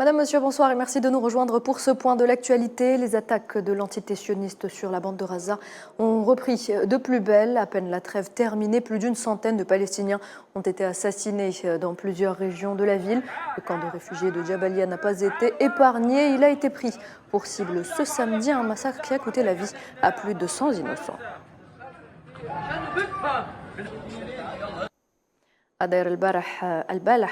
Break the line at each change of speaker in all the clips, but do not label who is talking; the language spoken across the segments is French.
Madame, Monsieur, bonsoir et merci de nous rejoindre pour ce point de l'actualité. Les attaques de l'entité sioniste sur la bande de Gaza ont repris de plus belle. À peine la trêve terminée, plus d'une centaine de Palestiniens ont été assassinés dans plusieurs régions de la ville. Le camp de réfugiés de Jabalia n'a pas été épargné. Il a été pris pour cible ce samedi, un massacre qui a coûté la vie à plus de 100 innocents. À Deir el-Balah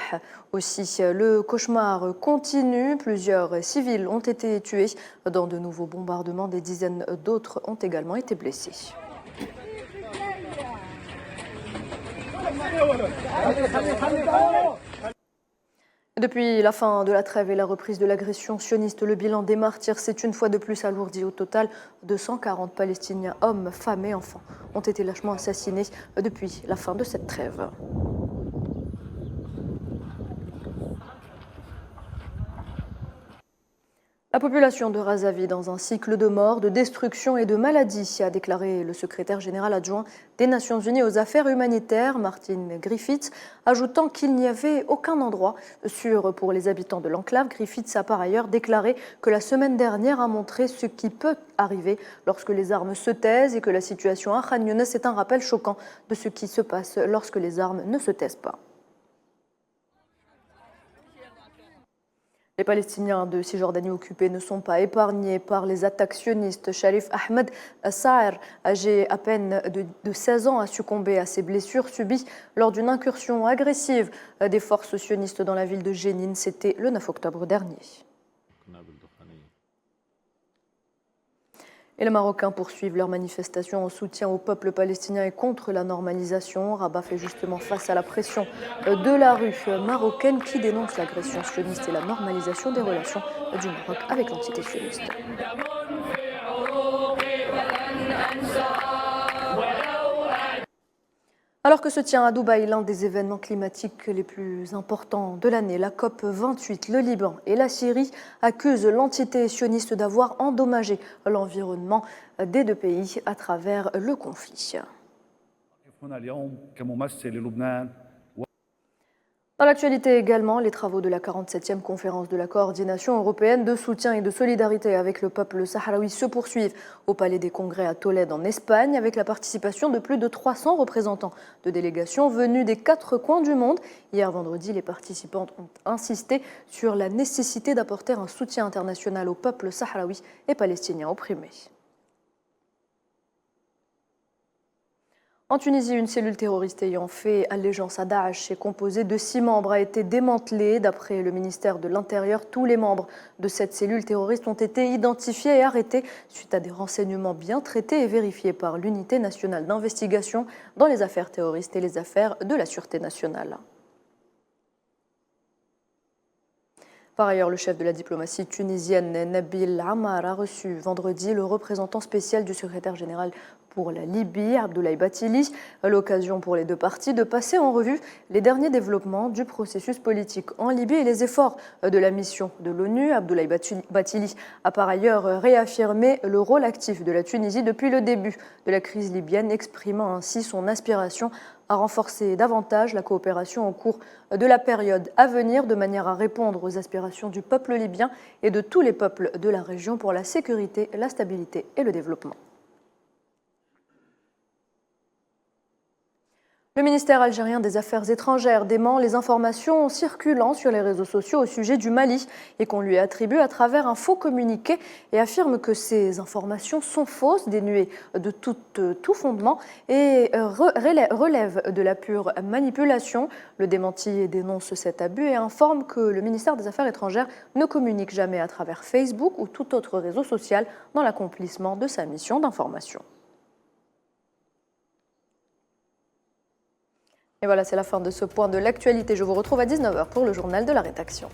aussi, le cauchemar continue. Plusieurs civils ont été tués dans de nouveaux bombardements. Des dizaines d'autres ont également été blessés. Depuis la fin de la trêve et la reprise de l'agression sioniste, le bilan des martyrs s'est une fois de plus alourdi. Au total, 240 Palestiniens, hommes, femmes et enfants, ont été lâchement assassinés depuis la fin de cette trêve. La population de Gaza vit dans un cycle de mort, de destruction et de maladie, a déclaré le secrétaire général adjoint des Nations Unies aux affaires humanitaires, Martin Griffiths, ajoutant qu'il n'y avait aucun endroit sûr pour les habitants de l'enclave. Griffiths a par ailleurs déclaré que la semaine dernière a montré ce qui peut arriver lorsque les armes se taisent et que la situation à Khan Younes est un rappel choquant de ce qui se passe lorsque les armes ne se taisent pas. Les Palestiniens de Cisjordanie occupée ne sont pas épargnés par les attaques sionistes. Sharif Ahmed Saer, âgé à peine de 16 ans, a succombé à ses blessures subies lors d'une incursion agressive des forces sionistes dans la ville de Jénine. C'était le 9 octobre dernier. Et les Marocains poursuivent leur manifestation en soutien au peuple palestinien et contre la normalisation. Rabat fait justement face à la pression de la rue marocaine qui dénonce l'agression sioniste et la normalisation des relations du Maroc avec l'entité sioniste. Alors que se tient à Dubaï l'un des événements climatiques les plus importants de l'année, la COP28, le Liban et la Syrie accusent l'entité sioniste d'avoir endommagé l'environnement des deux pays à travers le conflit. Dans l'actualité également, les travaux de la 47e conférence de la coordination européenne de soutien et de solidarité avec le peuple sahraoui se poursuivent au Palais des Congrès à Tolède en Espagne, avec la participation de plus de 300 représentants de délégations venus des 4 coins du monde. Hier vendredi, les participantes ont insisté sur la nécessité d'apporter un soutien international au peuple sahraoui et palestinien opprimés. En Tunisie, une cellule terroriste ayant fait allégeance à Daesh et composée de 6 membres a été démantelée. D'après le ministère de l'Intérieur, tous les membres de cette cellule terroriste ont été identifiés et arrêtés suite à des renseignements bien traités et vérifiés par l'Unité nationale d'investigation dans les affaires terroristes et les affaires de la sûreté nationale. Par ailleurs, le chef de la diplomatie tunisienne, Nabil Ammar, a reçu vendredi le représentant spécial du secrétaire général pour la Libye, Abdoulaye Bathily, l'occasion pour les deux parties de passer en revue les derniers développements du processus politique en Libye et les efforts de la mission de l'ONU. Abdoulaye Bathily a par ailleurs réaffirmé le rôle actif de la Tunisie depuis le début de la crise libyenne, exprimant ainsi son aspiration à renforcer davantage la coopération au cours de la période à venir, de manière à répondre aux aspirations du peuple libyen et de tous les peuples de la région pour la sécurité, la stabilité et le développement. Le ministère algérien des Affaires étrangères dément les informations circulant sur les réseaux sociaux au sujet du Mali et qu'on lui attribue à travers un faux communiqué et affirme que ces informations sont fausses, dénuées de tout fondement et relèvent de la pure manipulation. Le démenti dénonce cet abus et informe que le ministère des Affaires étrangères ne communique jamais à travers Facebook ou tout autre réseau social dans l'accomplissement de sa mission d'information. Et voilà, c'est la fin de ce point de l'actualité. Je vous retrouve à 19h pour le journal de la rédaction.